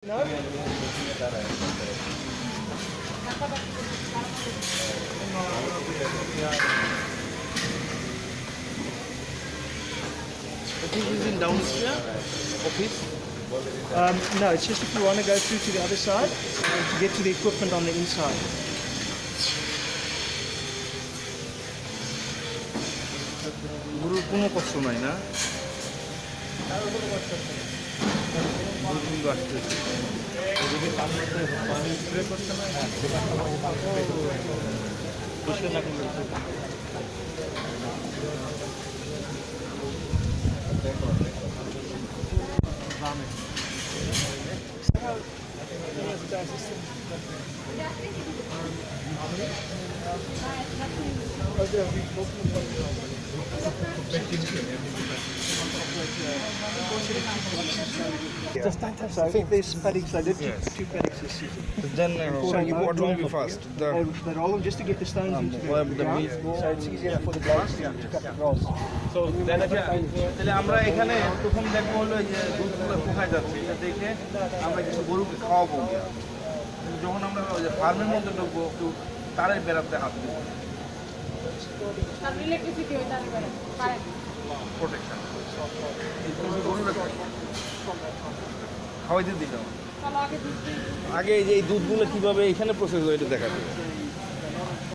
No? This is in downstairs office. No, it's just if you want to go through to the other side and to get to the equipment on the inside. গুরুর কোনো কষ্ট নাই না? গুরু আসতেছে। ওদিকে সামনেতে পানি spray করছে না? পরিষ্কার না করলে Just don't touch. So I think there's paddocks. They did two paddocks this season. Then what will be first? They roll them just to get the stones into the ground, so it's easier for the blades to cut the grass. তাহলে আমরা এখানে প্রথম দেখবো হলো যে দুধগুলো কোথায় যাচ্ছে এটা দেখে আমরা কিছু গরুকে খাওয়াবো গিয়া। যখন আমরা ওই যে ফার্মের মধ্যে ঢুকবো একটু তারের বেড়াতে হাত দেবো প্রোটেকশন গরুরা খাওয়াইতে দিলাম আগে এই যে এই দুধগুলো কিভাবে এখানে প্রসেস হয় এটা দেখা যাবে।